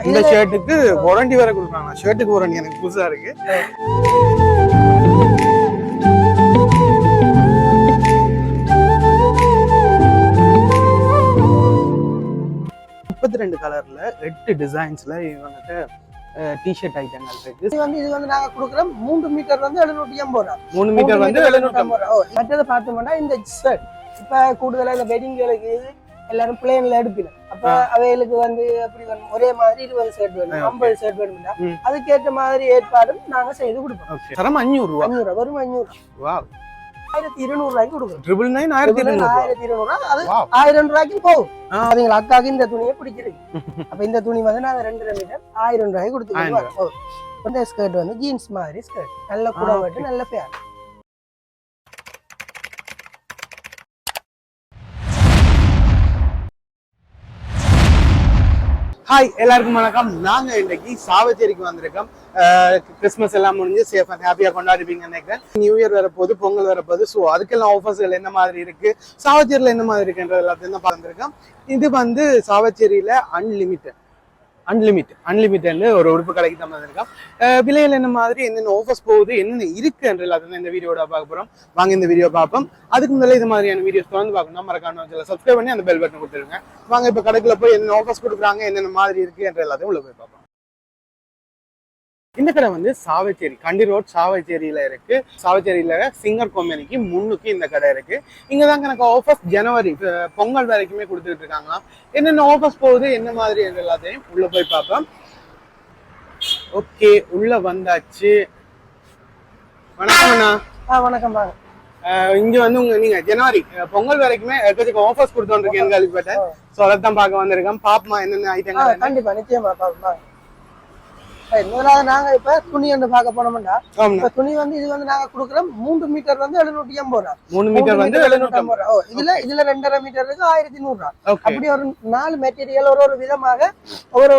இந்த ஷர்ட்டுக்கு வாரண்டி வேற கொடுக்குறாங்க. ஷர்ட்டுக்கு வாரண்டி எனக்கு புதுசா இருக்கு. ரெண்டு கலர்ல 8 டிசைன்ஸ்ல இவங்கிட்ட டி-ஷர்ட் ஐட்டங்கள் இருக்கு. இது வந்து நாங்க கொடுக்குறோம் 3 மீட்டர் வந்து 780 ரூபா. 3 மீட்டர் வந்து 780 ரூபா. மற்றது பார்த்தோம்னா இந்த ஷர்ட் இப்ப கூடுதலா இந்த வெட்டிங்களுக்கு எல்லாரும் பிளேன்ல எடுப்பிடும். அப்ப அவைகளுக்கு வந்து அப்படி ஒரே மாதிரி 20 ஷர்ட் வேணும், 50 ஷர்ட் வேணும்னா அதுக்கேற்ற மாதிரி ஏற்பாடும் நாங்க செய்து கொடுப்போம். தரம் 500 ரூபா. 500 ரூபா, வெறும் 500 ரூபா. வாவ். 1200 ரூபாய்க்கு கொடுக்குறோம். 999 1200 அது 1000 ரூபாய்க்கு போகும். அதுங்க அக்காக்கு இந்த துணியை பிடிச்சிருக்கு. அப்ப இந்த துணி வந்து நாங்க 2 மீட்டர் 1000 ரூபாய்க்கு கொடுத்துருக்கோம். இந்த ஸ்கர்ட் வந்து ஜீன்ஸ் மாதிரி ஸ்கர்ட், நல்ல கூட வெட்டு, நல்ல ஃபேர். ஹாய், எல்லாருக்கும் வணக்கம். நாங்க இன்னைக்கு சாவச்சேரிக்கு வந்திருக்கோம். கிறிஸ்மஸ் எல்லாம் முடிஞ்சு சேஃப் அண்ட் ஹாப்பியா கொண்டாடுவீங்கன்னு நினைக்கிறேன். நியூ இயர் வரப்போது, பொங்கல் வரப்போது. ஸோ அதுக்கெல்லாம் ஆஃபர்ஸ்கள் என்ன மாதிரி இருக்கு, சாவச்சேரியில என்ன மாதிரி இருக்குன்றது எல்லாத்தையும் தான் பார்த்துருக்கோம். இது வந்து சாவச்சேரியில அன்லிமிட்டட்னு ஒரு உறுப்பு கடைக்கு தான் வந்திருக்கோம். விலையில் என்ன மாதிரி என்னென்ன ஆஃபர்ஸ் போகுது, என்னென்ன இருக்குன்ற எல்லாத்தையும் இந்த வீடியோட பார்க்க போறோம். வாங்க இந்த வீடியோ பார்ப்போம். அதுக்கு முன்னாடி இது மாதிரியான வீடியோஸ் தொடர்ந்து பார்க்கணும். மறக்காம சப்ஸ்கிரைப் பண்ணி அந்த பெல் பட்டன் கொடுத்துருங்க. வாங்க இப்போ கடைக்குள்ள போய் என்னென்ன ஆஃபர்ஸ் கொடுக்குறாங்க, என்னென்ன மாதிரி இருக்கு என்ற எல்லாத்தையும் உள்ள போய் பார்ப்போம். இந்த கடை வந்து சாவச்சேரி கண்டி ரோட் சாவச்சேரியில இருக்கு. சாவச்சேரியில சிங்கர் கம்பெனிக்கு முன்னுக்கு இந்த கடை இருக்கு. இங்கதான் எனக்கு ஆஃபர்ஸ் ஜனவரி பொங்கல் வரைக்குமே கொடுத்துட்டு இருக்காங்களாம். என்னென்ன ஆஃபர்ஸ் போகுது, என்ன மாதிரி எல்லாத்தையும் உள்ள போய் பார்ப்போம். ஓகே, உள்ள வந்தாச்சு. வணக்கம் அண்ணா. வணக்கம். இங்க வந்து நீங்க ஜனவரி பொங்கல் வரைக்குமே ஆஃபர்ஸ் கொடுத்தோன்னு கேள்விப்பட்டேன். சோ அதைத்தான் பார்க்க வந்திருக்கேன். பாப்பமா என்னென்ன ஐட்டங்கள். கண்டிப்பா, நிச்சயமா பாப்பமா. முதலாவது நாங்க இப்ப துணி வந்து பார்க்க போனோம்னா, இப்ப துணி வந்து இது வந்து நாங்க கொடுக்குறோம் 3 மீட்டர் வந்து 780 ரூபா. 3 மீட்டர் வந்து 780 ரூபா. இதுல 2.5 மீட்டருக்கு 1100 ரூபா. அப்படி ஒரு 4 மெட்டீரியல் ஒரு விதமாக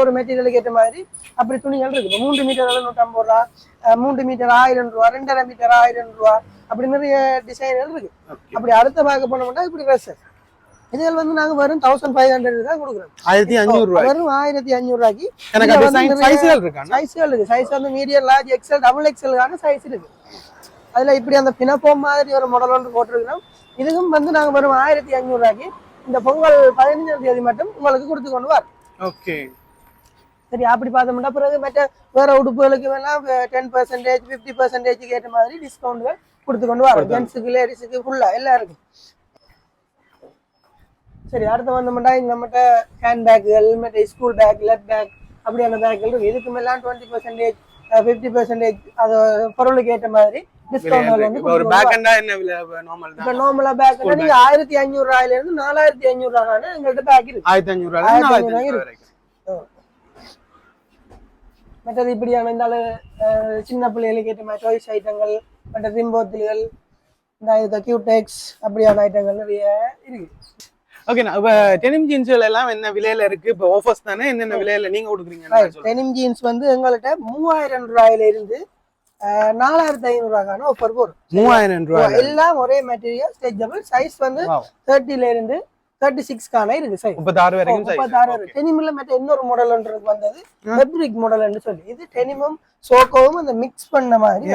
ஒரு மெட்டீரியலுக்கு ஏற்ற மாதிரி அப்படி துணிகள் இருக்கு. 3 மீட்டர் 750 ரூபா, 3 மீட்டர் 1000 ரூபா, 2.5 மீட்டர் 1000 ரூபா, அப்படி நிறைய டிசைன்கள் இருக்கு. அப்படி அடுத்த பார்க்க போனோம்னா இப்படி ட்ரெஸ் இதுல வந்து நாங்க வெறும் 1500 தான் கொடுக்குறோம். 1500 ரூபாய். வெறும் 1500 ரூபாய்க்கு சைஸ்கள் இருக்கு. சைஸ் வந்து medium, large, XL, double XL size இருக்கு. அதுல இப்படி அந்த பினப்போம் மாதிரி ஒரு மாடல் ஒன்று போட்டிருக்கிறோம். இதுக்கும் வந்து நாங்க வெறும் 1500 ரூபாய்க்கு இந்த பொங்கல் 15ஆம் தேதி மட்டும் உங்களுக்கு கொடுத்து கொண்டு வரோம். ஓகே, சரி. அப்படி பார்த்தோம்னா பிறகு மற்ற வேற உடுப்புகளுக்கு வேணாம் 10%, 50% ஏற்ற மாதிரி டிஸ்கவுண்ட் கொடுத்து கொண்டு வரோம். ஜென்ஸுக்கு, லேடிஸுக்கு, ஃபுல்லா எல்லாருக்கும். சரி, அடுத்து வந்தோம்னா நம்மகிட்ட ஹேண்ட் பேக்குகள், மற்ற ஸ்கூல் பேக், லெட் பேக், அப்படியான பேக்குகள் இருக்கு. இதுக்கு மேலாம் 20%, 50% அது பொருளுக்கு ஏற்ற மாதிரி டிஸ்கவுண்ட் வந்து ஒரு பேக்கண்டா என்ன விலை நார்மல் தான். இப்ப நார்மலா பேக் நீங்க 1500 ரூபாயில இருந்து 4500 ரூபாய் எங்கள்ட்ட பேக் இருக்கு. 1500 ரூபாயில 4500 வரைக்கும். மற்றது இப்படியான இந்த சின்ன பிள்ளைகளுக்கு ஏற்ற மாதிரி டாய்ஸ் ஐட்டங்கள், மற்ற ரிம்போத்தில்கள், இந்த கியூடெக்ஸ் அப்படியான ஐட்டங்கள் நிறைய இருக்கு. ஓகேண்ணா, இப்ப டெனிம் ஜீன்ஸ்கள் எல்லாம் என்ன விலையில இருக்கு? இப்ப ஆஃபர்ஸ் தானே, என்னென்ன விலையில நீங்க கொடுக்குறீங்க? டெனிம் ஜீன்ஸ் வந்து எங்கள்கிட்ட 3000 ரூபாயில இருந்து 4500 ரூபாய்க்கான ஆஃபர் போடும். 3000 ரூபாய் எல்லாம் ஒரே மெட்டீரியல், ஸ்ட்ரெச்சபிள். சைஸ் வந்து 30ல இருந்து 36 இருக்கு. சைஸ் 36 வரைக்கும். 36 வரைக்கும். டெனிம்ல மற்ற இன்னொரு மாடல்ன்றது வந்தது ஃபேப்ரிக் மாடல்னு சொல்லி, இது டெனிமும் சோக்கோவும் அந்த மிக்ஸ் பண்ண மாதிரி.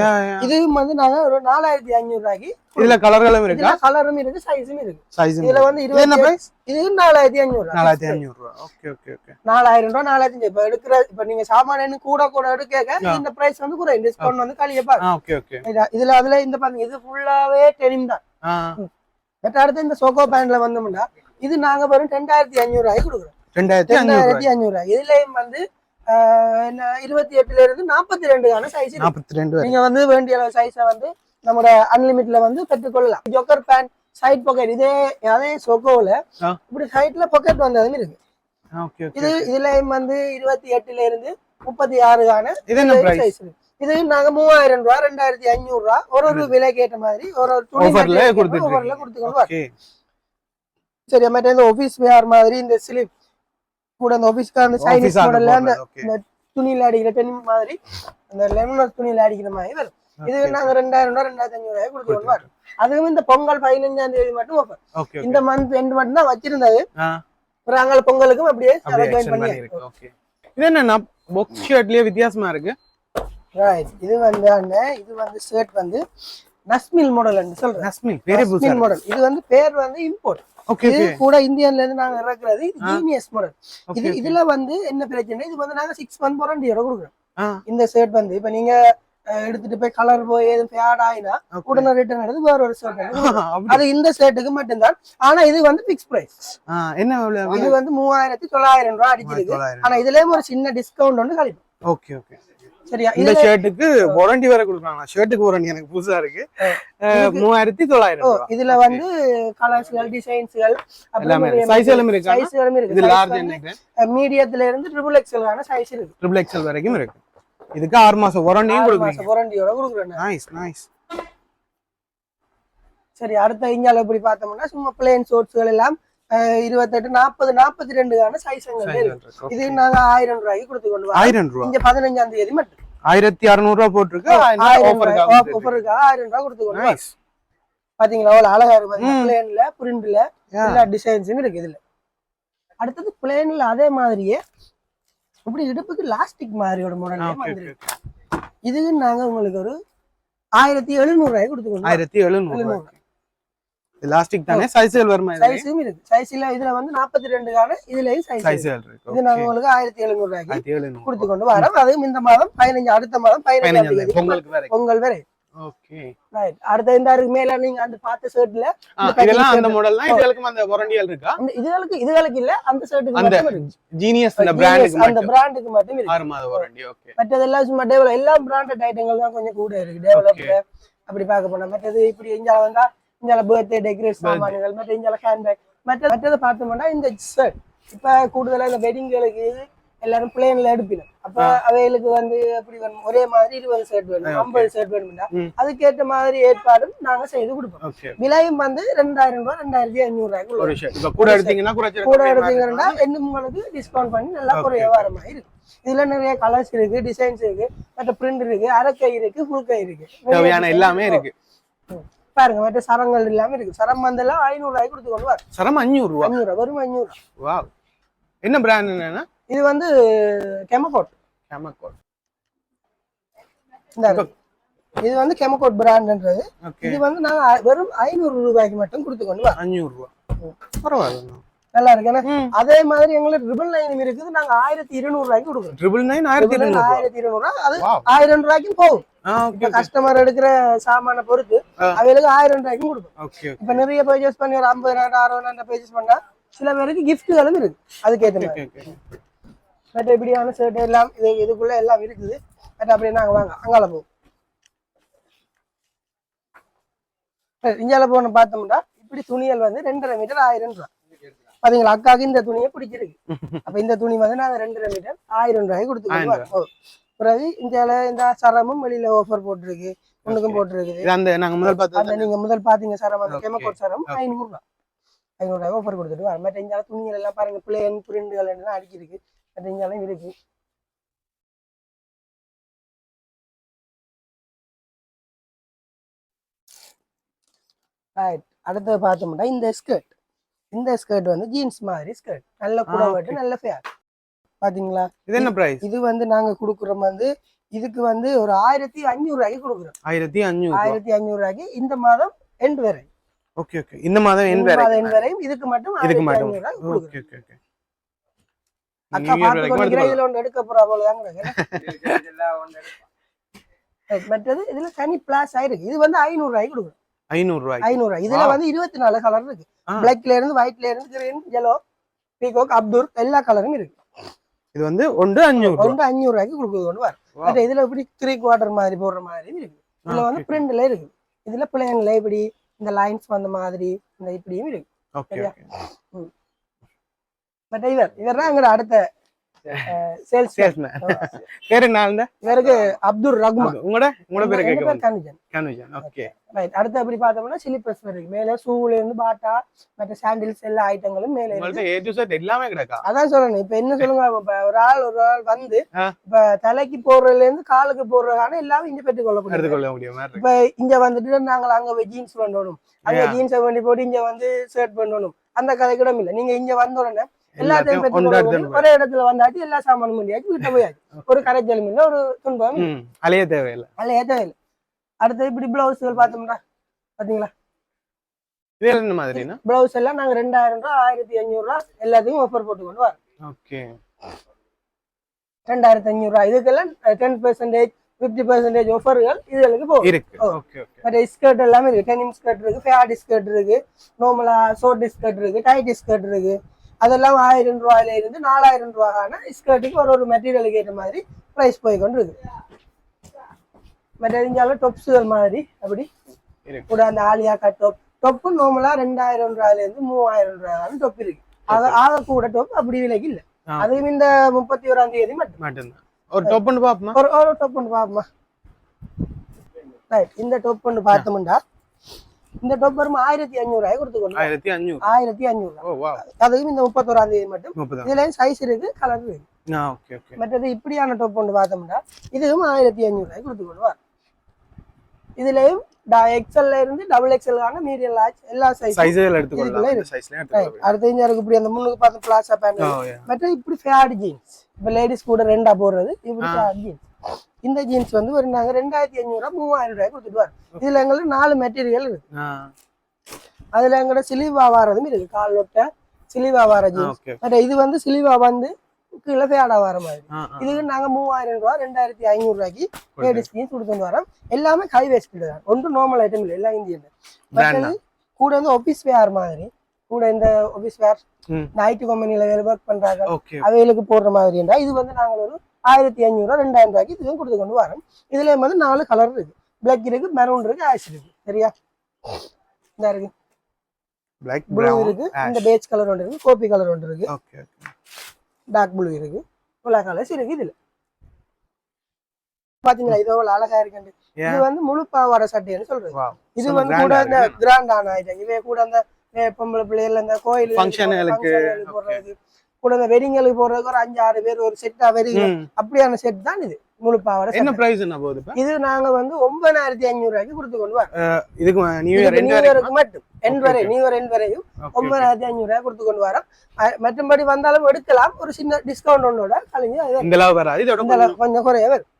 இதுவும் வந்து நாங்க ஒரு 4500 ரூபாய்க்கு. இதுல கலர்களும் இருக்கு, கலரும் இருக்கு, சைஸும் இருக்கு. சைஸ் இதுல வந்து என்ன பிரைஸ்? இது 4500 ரூபாய். 4500 ரூபாய். Okay okay okay. 4000 ரூபாய், 4500. இப்ப எடுக்கிற இப்ப நீங்க சாமான் கூட எடுக்க இந்த பிரைஸ் வந்து கூட டிஸ்கவுண்ட் வந்து கழியப்பா. Okay okay. இதுல அதுல இந்த பாருங்க, இது ஃபுல்லாவே டெனிம் தான். பட் அடுத்து இந்த சோக்கோ பேண்ட்ல வந்தோம்னா இது நாங்க வெறும் 2500 ரூபாய்க்கு கொடுக்குறோம். 2500 ரூபாய். இதுலயும் வந்து 28ல இருந்து 42 சைஸ். 42. நீங்க வந்து வேண்டிய சைஸை வந்து நம்மளோட அன்லிமிட்ல வந்து பெற்றுக்கொள்ளலாம். ஜோக்கர் பேண்ட், சைட் பாக்கெட், அதே சொக்கோல இப்படி சைட்ல பாக்கெட் வந்ததும் இருக்கு. இதுலயும் வந்து 28ல இருந்து 36 சைஸ் இருக்கு. இது நாங்க 3000 ரூபாய், 2500 ரூபாய் ஒரு விலைக்கு ஏற்ற மாதிரி ஒரு ஆஃபர்ல கொடுத்துக்கோங்க. சரி, மற்ற இந்த ஆபீஸ் வேர் மாதிரி இந்த ஸ்லிப் கூட அந்த ஆபீஸ்க்கான சைனீஸ் மாடல்ல அந்த துணியில அடிக்கிற டெனிம் மாதிரி, அந்த லெமன் துணியில அடிக்கிற மாதிரி வரும். இது நாங்க 2000 ரூபாய், 2500 ரூபாய் கொடுத்துருவோம். வரும். அதுவும் இந்த பொங்கல் 15ஆம் தேதி மட்டும் ஆஃபர். இந்த மந்த் எண்ட் மட்டும் தான் வச்சிருந்தது. அப்புறம் அங்க பொங்கலுக்கும் அப்படியே ஜாயின் பண்ணி. இது என்ன பாக்ஸ் ஷர்ட்லயே வித்தியாசமா இருக்கு. ரைட். இது வந்து அண்ணே இது வந்து ஷர்ட் வந்து நஸ்மில் மாடல் சொல்றேன். நஸ்மில் பேரே புதுசா நஸ்மில் மாடல். இது வந்து பேர் வந்து இம்போர்ட். ஓகே இது கூட இந்தியால இருந்து நாங்க இறக்குறது. இது ஜீனியஸ் மாடல். இதுல வந்து என்ன பிரச்சனை, இது வந்து நாங்க 6 month வாரண்டியோட கொடுக்குறோம். இந்த ஷர்ட் வந்து இப்ப நீங்க எடுத்துட்டு போய் கலர் போய் எதுவும் ஃபேட் ஆயினா உடனே ரிட்டர்ன் எடுத்து வேற ஒரு ஷர்ட். அது இந்த ஷர்ட்டுக்கு மட்டும்தான். ஆனா இது வந்து பிக்ஸ் பிரைஸ். என்ன இது வந்து 3900 ரூபாய் அடிச்சிருக்கு. ஆனா இதுலயும் ஒரு சின்ன டிஸ்கவுண்ட் ஒன்று கிடைக்கும். Okay okay. சரியா? இந்த ஷர்ட்டுக்கு வாரண்டி வேற கொடுக்குறாங்க. ஷர்ட்டுக்கு வாரண்டி எனக்கு புதுசா இருக்கு. 3900. இதுல வந்து கலர்ஸ்கள், டிசைன்ஸ்கள் எல்லாமே சைஸ்களும் இருக்கு. சைஸ்களும் இருக்கு. இது லார்ஜ் நினைக்கிறேன். மீடியத்துல இருந்து XXL ஆன சைஸ் இருக்கு. XXL வரைக்கும் இருக்கு. இதுக்கு 6 மாசம் வாரண்டியும் கொடுக்குறீங்க. வாரண்டியோட கொடுக்குறேன். Nice nice. சரி, அடுத்த இங்கால எப்படி பார்த்தோம்னா சும்மா பிளேன் ஷார்ட்ஸ்கள் எல்லாம் 28, 40, 42 சைஸ்கள் இருக்கு. இது நாங்க 1000 ரூபாய்க்கு கொடுத்து கொண்டு வரோம். 1000 ரூபாய். இங்க 15ஆம் தேதி மட்டும் 1600 ரூபாய் போட்டுருக்கு. ஆஃபருக்கு 1000 ரூபாய் கொடுத்து கொண்டு வரோம். பாத்தீங்களா அவ்வளவு அழகா இருக்கு. பிளேன்ல பிரிண்ட்ல எல்லா டிசைன்ஸும் இருக்கு இதுல. அடுத்தது பிளேன்ல அதே மாதிரியே இப்படி இடுப்புக்கு லாஸ்டிக் மாதிரியோட மாடல் வந்துருக்கு. இதுக்கு நாங்க உங்களுக்கு ஒரு 1700 ரூபாய் கொடுத்துக்கோங்க. 1700. எலாஸ்டிக் தானே, சைஸ்கள் வருமா? சைஸும் இருக்கு. சைஸ்ல இதுல வந்து 42 கான இதுலயும் சைஸ்கள் இருக்கு. இது நாங்க உங்களுக்கு 1700 ரூபாய்க்கு கொடுத்து கொண்டு வரோம். அதுவும் இந்த மாதம் 15, அடுத்த மாதம் 15 தேதி பொங்கல் வரை. Okay right. அடுத்த இந்த இருக்கு மேல நீங்க அந்த பார்த்த ஷர்ட்ல இதெல்லாம் அந்த மாடல்னா இதுகளுக்கு அந்த வாரண்டியல் இருக்கா? இதுகளுக்கு இல்ல, அந்த ஷர்ட்டுக்கு மட்டும் இருக்கு. ஜீனியஸ் அந்த பிராண்டுக்கு மட்டும். அந்த பிராண்டுக்கு மட்டும் இருக்கு 6 மாத வாரண்டி. ஓகே. மற்றதெல்லாம் சும்மா டெவலப் எல்லா பிராண்டட் ஐட்டங்கள் தான் கொஞ்சம் கூட இருக்கு டெவலப்ல. அப்படி பார்க்க போனா மற்றது இப்படி இங்க வந்தா இங்க பர்த்டே டெக்கரேட் சாமான்கள், மற்ற இங்க ஹேண்ட்பேக், மற்றதை பார்த்தோம்னா இந்த ஷர்ட் இப்ப கூடுதலா இந்த வெட்டிங்களுக்கு எல்லாரும் பிளேன்ல எடுப்பிடும். அப்ப அவைகளுக்கு வந்து அப்படி வேணும், ஒரே மாதிரி 20 ஷர்ட் வேணும், 50 ஷர்ட் வேணும்னா அதுக்கேற்ற மாதிரி ஏற்பாடும் நாங்க செய்து கொடுப்போம். விலையும் வந்து 2000 ரூபாய், 2500 கூட எடுத்தீங்கன்னா இன்னும் உங்களுக்கு டிஸ்கவுண்ட் பண்ணி நல்லா ஒரு வியாபாரமா இருக்கு. இதுல நிறைய கலர்ஸ் இருக்கு, டிசைன்ஸ் இருக்கு, மற்ற பிரிண்ட் இருக்கு, அரைக்கை இருக்கு, ஃபுல் கை இருக்கு, எல்லாமே இருக்கு. பாருங்க மற்ற சரங்கள் எல்லாமே இருக்கு. சரம் வந்தெல்லாம் 500 ரூபாய் கொடுத்து கொண்டு வர. சரம் 500 ரூபாய். 500 ரூபாய், வெறும் 500 ரூபாய். வாவ். என்ன பிராண்ட் என்னன்னா? இது வந்து கெமகோட். இது வந்து கெமகோட் பிராண்ட்ன்றது. இது வந்து நான் வெறும் 500 ரூபாய்க்கு மட்டும் கொடுத்து கொண்டு வர. 500 ரூபாய். பரவாயில்லை. நல்லா இருக்கு. அதே மாதிரி எங்களுக்கு ட்ரிபிள் 9 இருக்குது. நாங்க 1200 ரூபாய்க்கு கொடுக்குறோம். ட்ரிபிள் 9 1200 ரூபாய். அது 1000 ரூபாய்க்கும் போகும். கஸ்டமர் எடுக்கிற சாமான பொறுத்து அவைகளுக்கு 1000 ரூபாய்க்கும் கொடுக்கும். இப்ப நிறைய பர்ச்சேஸ் பண்ணி ஒரு 50,000, 60,000 பர்ச்சேஸ் பண்ணா சில பேருக்கு கிஃப்ட்களும் இருக்கு. அதுக்கேற்ற மாதிரி மற்ற இப்படியான ஷர்ட் எல்லாம் இதுக்குள்ள எல்லாம் இருக்குது. மற்ற அப்படியே நாங்க வாங்க அங்கால போவோம். இங்கால போன பார்த்தோம்னா இப்படி துணிகள் வந்து 2.5 மீட்டர் 1000 ரூபாய். பாத்தீங்களா, அக்காவுக்கு இந்த துணியை பிடிச்சிருக்கு. அப்ப இந்த துணி வந்து நாங்க 2.5 மீட்டர் 1000 ரூபாய்க்கு கொடுத்துருக்கோம். பிறகு இந்த சரமும் வெளியில ஆஃபர் போட்டிருக்கு, ஒண்ணுக்கும் போட்டிருக்குது. நீங்க முதல் பாத்தீங்க சரம், அந்த கெமகோட் சரம் 500 ரூபாய். 500 ரூபாய் ஆஃபர் கொடுத்துட்டு வர. மற்ற இங்கால துணிகள் எல்லாம் பாருங்க, பிளேன் பிரிண்டுகள் எல்லாம் அடிக்கிருக்கு. மற்ற இங்காலும் இருக்கு. ரைட். அடுத்து பார்த்தோம்னா இந்த ஸ்கர்ட் வந்து ஜீன்ஸ் மாதிரி ஸ்கர்ட், நல்ல குடவட்டு, நல்ல ஃபேர். பாத்தீங்களா, இது என்ன பிரைஸ்? இது வந்து நாங்க குடுக்குறோம் வந்து இதுக்கு வந்து ஒரு 1500 ரூபாய்க்கு கொடுக்குறோம். 1500 ரூபாய்க்கு இந்த மாதம் எண்ட் வரை. Okay okay. இந்த மாதம் எண்ட் வரை இதுக்கு மட்டும் 1500 ரூபாய் கொடுக்குறோம். Okay okay. அக்கா பாத்துக்கோங்க, இதுல ஒன்று எடுக்க போறா போல தாங்க. மற்றது இதுல தனி பிளாஸ் ஆயிருக்கு. இது வந்து 500 ரூபாய்க்கு கொடுக்குறோம். 500 ரூபாய். இதுல வந்து 24 கலர் இருக்கு. பிளாக்ல இருந்து ஒயிட்ல இருந்து கிரீன், yellow, பீகாக், அப்துர் எல்லா கலரும் இருக்கு. இது வந்து 500 ரூபாய்க்கு கொடுக்குது. வர இதுல இப்படி 3/4 மாதிரி போடுற மாதிரி இருக்கு. இதுல வந்து பிரிண்ட்ல இருக்கு. இதுல பிளேன்ல இப்படி இந்த லைன்ஸ் வந்த மாதிரி இந்த இப்படியும் இருக்கு. பட் இவர் தான் எங்க அடுத்த சேல்ஸ்மேன். பேர் என்ன? இவருக்கு அப்துல் ரஹ்மான். உங்களோட பேரு கேக்குறேன். கனுஜன். Okay right. அடுத்து அப்படி பார்த்தோம்னா ஸ்லிப்பர்ஸ் இருக்கு. மேல ஷூல இருந்து பாட்டா மற்ற சாண்டில்ஸ் எல்லா ஐட்டங்களும் மேல இருக்கு. ஏ டு Z எல்லாமே கிடக்கா. அதான் சொல்லணும். இப்ப என்ன சொல்லுங்க, ஒரு ஆள் வந்து இப்ப தலைக்கு போடுறதுல இருந்து காலுக்கு போடுறதுக்கான எல்லாமே இங்க பெற்றுக் கொள்ள முடியும். இப்ப இங்க வந்துட்டு நாங்க அங்க ஜீன்ஸ் பண்ணணும், அங்க ஜீன்ஸை வேண்டி போட்டு இங்க வந்து ஷர்ட் பண்ணணும், அந்த கதை கூட இல்ல. நீங்க இங்க வந்த உடனே எல்லாத்தையும் பெற்றுக்கொள்ள ஒரே இடத்துல வந்தாச்சு எல்லா சாமானும் முடியாச்சு வீட்டை போயாச்சு ஒரு கரைச்சலும் இல்லை ஒரு துன்பம் அலைய தேவையில்லை அடுத்து இப்படி பிளவுஸ்கள் பார்த்தோம்னா பாத்தீங்களா வேற என்ன மாதிரினா பிளவுஸ் எல்லாம் நாங்க 2000 ரூபாய் 1500 ரூபாய் எல்லாத்தையும் ஆஃபர் போட்டு கொண்டு வரோம் ஓகே 2500 ரூபாய் இதுக்கெல்லாம் 10% 50% ஆஃபர்கள் இதுகளுக்கு போகும் இருக்கு ஓகே ஓகே மற்ற ஸ்கர்ட் எல்லாமே இருக்கு டெனிம் ஸ்கர்ட் இருக்கு ஃபேட் ஸ்கர்ட் இருக்கு நார்மலா ஷார்ட் ஸ்கர்ட் இருக்கு டைட் ஸ்கர்ட் இருக்கு அதெல்லாம் 1000 ரூபாயில இருந்து 4000 ரூபாயான ஸ்கர்ட்டுக்கு ஒரு மெட்டீரியலுக்கு ஏற்ற மாதிரி பிரைஸ் போய் கொண்டு இருக்கு மற்ற இருந்தாலும் டொப்ஸுகள் மாதிரி அப்படி கூட அந்த ஆலியா கட் டொப்பு நார்மலா 2000 ரூபாயில இருந்து 3000 ரூபாய் டொப் இருக்கு ஆக கூட டொப் அப்படி விலைக்கு இல்ல அதுவும் இந்த 31ஆம் தேதி மட்டும் ஒரு டொப் ஒன்று பாப்போமா ஒரு டொப் ஒன்று பாப்போமா ரைட் இந்த டொப் ஒன்று பார்த்தோம்டா இந்த டொப் வரும் 1500 ரூபாய் கொடுத்துக்கணும் 1500 ஓ வாவ் அதுவும் இந்த 31ஆம் தேதி மட்டும் இதுல சைஸ் இருக்கு கலர் இருக்கு ஓகே ஓகே மற்றது இப்படியான டொப் ஒன்று பார்த்தோம்னா இதுவும் 1500 ரூபாய் கொடுத்துக்கணும் இதுலயும் எக்ஸ்எல்ல இருந்து டபுள் எக்ஸ்எல் ஆன மீடியம் லார்ஜ் எல்லா சைஸ்ல எடுத்துக்கலாம் இந்த சைஸ்ல எடுத்துக்கலாம் அடுத்து இங்க இப்படி அந்த முன்னுக்கு பார்த்த பிளாசா பேண்ட் மற்ற இப்படி ஃபேட் ஜீன்ஸ் இப்ப லேடிஸ் கூட ரெண்டா போடுறது இப்படி ஃபேட் ஜீன்ஸ் இந்த ஜீன்ஸ் வந்து ஒரு நாங்க 2500 ரூபாய் 3000 ரூபாய் கொடுத்துட்டு வரோம் இதுல எங்களுக்கு 4 மெட்டீரியல் இருக்கு அதுல எங்கட சிலிவா வாரதும் இருக்கு கால் ஒட்ட சிலிவா வார ஜீன்ஸ் மற்ற இது வந்து சிலிவா வந்து கீழே ஃபேடா வர மாதிரி இதுக்கு நாங்க 3000 ரூபாய் 2500 ரூபாய்க்கு லேடிஸ் ஜீன்ஸ் கொடுத்துட்டு வரோம் எல்லாமே ஹை வேஸ்ட் தான் ஒன்றும் நார்மல் ஐட்டம் இல்லை எல்லாம் இந்தியன் மற்றது கூட வந்து ஆபீஸ் வேர் மாதிரி கூட இந்த ஆபீஸ் வேர் ஐடி கம்பெனில வேலை ஒர்க் பண்றாங்க அவைகளுக்கு போடுற மாதிரி இருந்தா இது வந்து நாங்க ஒரு 1500 ரூபாய் 2000 ரூபாய்க்கு இதுவும் கொடுத்து கொண்டு வரோம் இதுல வந்து 4 கலர் இருக்கு பிளாக் இருக்கு மெரூன் இருக்கு ஆஷ் இருக்கு சரியா இந்த இருக்கு பிளாக் ப்ளூ இருக்கு இந்த பேஜ் கலர் ஒன்று இருக்கு கோபி கலர் ஒன்று இருக்கு ஓகே ஓகே டார்க் ப்ளூ இருக்கு எல்லா கலர்ஸ் இருக்கு இதுல பாத்தீங்களா இது எவ்வளவு அழகா இருக்கு இது வந்து முழு பாவாடை சட்டைன்னு சொல்றது இது வந்து கூட இந்த கிராண்டான ஐட்டம் இவே கூட அந்த பொம்பளை பிள்ளைகள் அந்த கோயில் ஃபங்க்ஷனுக்கு போடுறது கூட இந்த வெட்டிங்களுக்கு போடுறதுக்கு ஒரு 5-6 பேர் ஒரு செட்டா வெட்டிங் அப்படியான செட் தான் இது முழு பாவாடை என்ன பிரைஸ் என்ன போகுது இது நாங்க வந்து 9500 ரூபாய்க்கு கொடுத்து கொண்டு வரோம் இதுக்கு நியூ இயருக்கு மட்டும் நியூ இயர் எண்ட் வரையும் 9500 ரூபாய் கொடுத்து கொண்டு வரோம் மற்றபடி வந்தாலும் எடுக்கலாம் ஒரு சின்ன டிஸ்கவுண்ட் ஒன்னோட கழிஞ்சு இந்த அளவு வராது இதோட கொஞ்சம் குறைய வரும்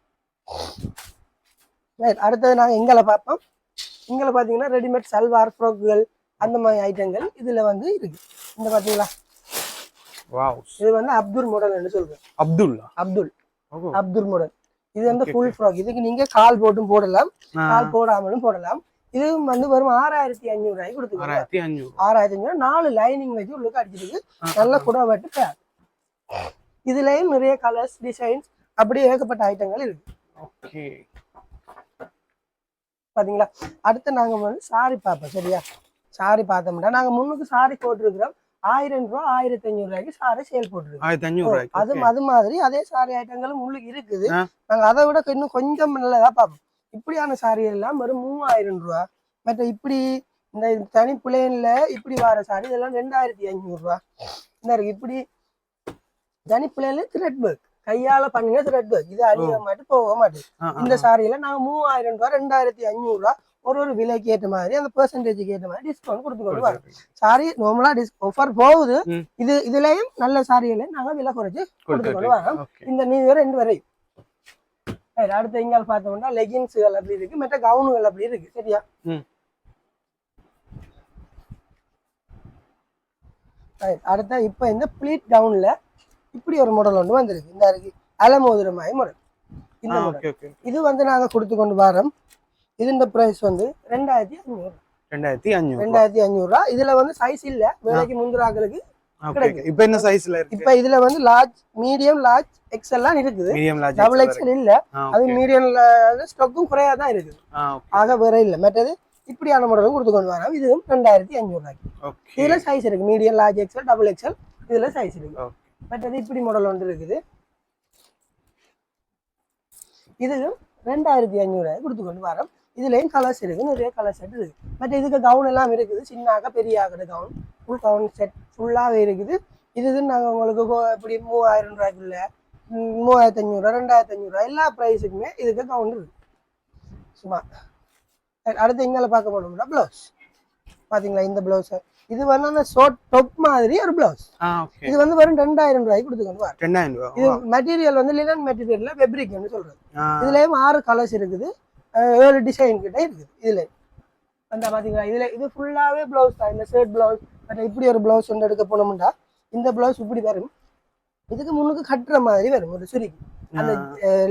அடுத்தது நாங்க எங்களை பார்ப்போம் இங்கே பாத்தீங்கன்னா ரெடிமேட் சல்வார் ஃப்ராக்குகள் அந்த மாதிரி ஐட்டங்கள் இதுல வந்து இருக்கு இந்த பாத்தீங்களா வாவ் இது வந்து அப்துல் மாடல்னு சொல்றேன் அப்துல் மாடல் இது வந்து ஃபுல் ஃப்ராக் இதுக்கு நீங்க கால் போட்டும் போடலாம் கால் போடாமலும் போடலாம் இது வந்து வெறும் 6500 ரூபாய்க்கு கொடுத்துருக்காங்க 6500 4 லைனிங் வச்சு உள்ளுக்கு அடிச்சிருக்கு நல்ல குடம் வெட்டு பேர் இதுலயும் நிறைய கலர்ஸ் டிசைன்ஸ் அப்படியே ஏகப்பட்ட ஐட்டங்கள் இருக்கு ஓகே பாத்தீங்களா அடுத்து நாங்க வந்து சாரி பார்ப்போம் சரியா சாரி பார்த்தோம்னா நாங்க முன்னுக்கு சாரி போட்டுருக்கிறோம் 1000 ரூபாய் 1500 ரூபாய்க்கு சாரி சேல் போட்டுருக்கோம் அது மாதிரி அதே சாரி ஐட்டங்களும் உள்ளுக்கு இருக்குது நாங்க அதை விட இன்னும் கொஞ்சம் நல்லதா பார்ப்போம் இப்படியான சாரி எல்லாம் வெறும் 3000 ரூபாய் மற்ற இப்படி இந்த தனி பிளேன்ல இப்படி வர சாரி இதெல்லாம் 2500 ரூபாய் இந்த இருக்கு இப்படி தனி பிளேன்ல த்ரெட் ஒர்க் கையால பண்ணுங்க த்ரெட் ஒர்க் இது அழிய மாட்டேன் போக மாட்டேன் இந்த சாரியில நாங்க 3000 ரூபாய் 2500 ரூபாய் ஒரு விலைக்கு ஏற்ற மாதிரி அந்த பெர்சன்டேஜுக்கு ஏற்ற மாதிரி டிஸ்கவுண்ட் கொடுத்துக்கொண்டு வரோம் சாரி நார்மலா ஆஃபர் போகுது இதுலயும் நல்ல சாரிகளையும் நாங்க விலை குறைச்சு கொடுத்துக்கொண்டு வரோம் இந்த நியூ இயர் 2 வரையும் அடுத்த இங்க பார்த்தோம்னா லெகின்ஸ்கள் அப்படி இருக்கு மற்ற கவுனுகள் அப்படி இருக்கு சரியா அடுத்த இப்ப இந்த பிளீட் கவுன்ல இப்படி ஒரு மாடல் ஒன்று வந்திருக்கு இந்த இருக்கு அலமோதிரமாய் மாடல் இந்த மாடல் இது வந்து நாங்க கொடுத்து கொண்டு வரோம் இதுன்ற பிரைஸ் வந்து 2500 ரூபாய் இதுல வந்து சைஸ் இல்ல வேலைக்கு முந்திராக்களுக்கு இப்ப என்ன சைஸ்ல இருக்கு இப்ப இதுல வந்து லார்ஜ் மீடியம் லார்ஜ் எக்ஸ்எல் எல்லாம் இருக்குது டபுள் எக்ஸ்எல் இல்ல அது மீடியம்ல ஸ்டாக்கும் குறையா தான் இருக்குது ஆக வேற இல்ல மற்றது இப்படியான மாடலும் கொடுத்து கொண்டு வரோம் இதுவும் 2500 ரூபாய்க்கு இதுல சைஸ் இருக்கு medium large XL double XL இதுல சைஸ் இருக்கு மற்றது இப்படி மாடல் ஒன்று இருக்குது இதுவும் 2500 ரூபாய்க்கு கொடுத்து கொண்டு வரோம் இதுலயும் கலர்ஸ் இருக்கு நிறைய கலர் செட் இருக்கு மற்ற இதுக்கு கவுன் எல்லாம் இருக்குது சின்னாக பெரிய ஆகிற கவுன் ஃபுல் கவுன் செட் ஃபுல்லாவே இருக்குது இதுக்கு நாங்க உங்களுக்கு இப்படி 3000 ரூபாய்க்குள்ள 3500 2500 எல்லா பிரைஸுக்குமே இதுக்கு கவுன் இருக்கு சும்மா அடுத்து எங்களை பார்க்க போனோம்னா பிளவுஸ் பாத்தீங்களா இந்த பிளவுஸ் இது வந்து அந்த ஷார்ட் டாப் மாதிரி ஒரு பிளவுஸ். ஓகே. இது வந்து வெறும் 2000 ரூபாய்க்கு கொடுத்துக்கணும். 2000 ரூபாய். இது மெட்டீரியல் வந்து லினன் மெட்டீரியல்ல ஃபேப்ரிக்னு சொல்றது. இதுலயும் 6 கலர்ஸ் இருக்குது, 7 டிசைன் கிட்ட இருக்குது. இதுல அந்த பாத்தீங்களா, இதுல இது ஃபுல்லாவே பிளவுஸ் தான். இந்த ஷர்ட் பிளவுஸ் இப்படி ஒரு பிளவுஸ் ஒன்று எடுக்க போனோம்னா இந்த பிளவுஸ் இப்படி வரும். இதுக்கு முன்னுக்கு கட்டுற மாதிரி வரும் ஒரு சுருக்கி. அந்த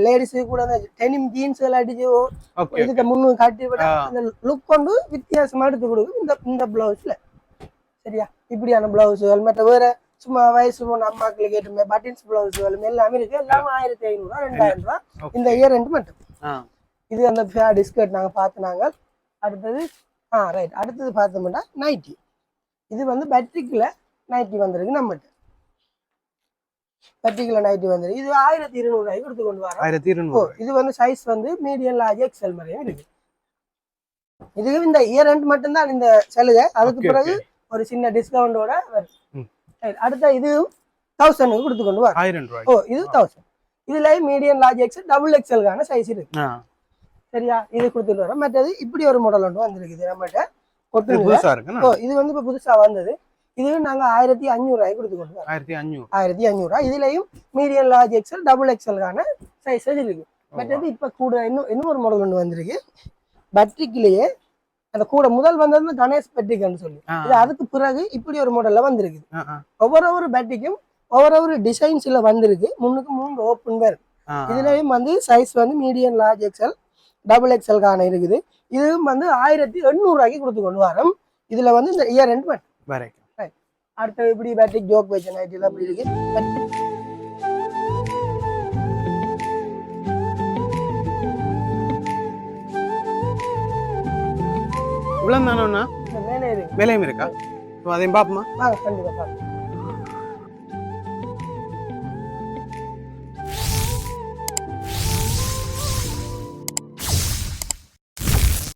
லேடிஸ் கூட அந்த டெனிம் ஜீன்ஸ் எல்லாம் அடிச்சு இதுக்கு முன்னுக்கு கட்டி விட அந்த லுக் கொண்டு வித்தியாசமா எடுத்து கொடுக்கும் இந்த பிளவுஸ்ல. சரியா, இப்படியான பிளவுஸுகள் மற்ற வேற சும்மா வயசு மூணு அம்மாக்களுக்கு ஏற்றுமே பட்டின்ஸ் பிளவுஸுகள் எல்லாமே இருக்கு. எல்லாமே 1500 2000 ரூபாய் இந்த இயர் ரெண்டு மட்டும். இது அந்த ஃபேர் டிஸ்கட் நாங்க பார்த்தனாங்க. அடுத்தது ரைட், அடுத்தது பார்த்தோம்னா நைட்டி. இது வந்து பேட்ரிக்ல நைட்டி வந்திருக்கு நம்மகிட்ட. பேட்ரிக்ல நைட்டி வந்திருக்கு. இது 1200 ரூபாய்க்கு கொடுத்து கொண்டு வரோம். 1200. இது வந்து சைஸ் வந்து மீடியம் லார்ஜ் எக்ஸ்எல் மாதிரியும் இருக்கு. இதுக்கு இந்த இயர் ரெண்டு மட்டும்தான் இந்த சலுகை. அதுக்கு பிறகு ஒரு சின்ன டிஸ்கவுண்டோட வரும். அடுத்த இது 1000 கொடுத்து கொண்டு வரோம். 1000 ரூபாய். இது 1000. இதுல மீடியம் லார்ஜ் எக்ஸ்எல் டபுள் எக்ஸ்எல்கான சைஸ் இருக்கு. சரியா, இது கொடுத்துட்டு வரோம். மற்றது இப்படி ஒரு மாடல் ஒன்று வந்திருக்குது நம்மகிட்ட. இது வந்து இப்ப புதுசா வந்தது. இது நாங்க 1500 ரூபாய்க்கு கொடுத்து கொண்டு வரோம். 1500 ரூபாய். இதுலயும் மீடியம் லார்ஜ் எக்ஸ்எல் டபுள் எக்ஸ்எல்கான சைஸ் இருக்கு. மற்றது இப்ப கூட இன்னும் ஒரு மாடல் ஒன்று வந்திருக்கு. பேட்ரிக்லயே அந்த கூட முதல் வந்தது கணேஷ் பேட்ரிக்னு சொல்லி, இது அதுக்கு பிறகு இப்படி ஒரு மாடல்ல வந்திருக்கு. ஒவ்வொரு பேட்ரிக்கும் ஒவ்வொரு டிசைன்ஸ்ல வந்திருக்கு. முன்னுக்கு 3 ஓப்பன் வேர். இதுலயும் வந்து சைஸ் வந்து மீடியம் லார்ஜ் எக்ஸ்எல் டபுள் எக்ஸ்எல்கான இருக்குது. இதுவும் வந்து 1800 ரூபாய்க்கு கொடுத்து கொண்டு வரோம். இதுல வந்து இந்த இயர் ரெண்டு மட்டும். அடுத்த இப்படி பேட்ரிக் ஜோக் வச்ச நைட்டில அப்படி இருக்கு. இவ்வளவு தானே? மேலேயும் இருக்கா? அதையும் பாப்போமா? கண்டிப்பா பாப்போம்.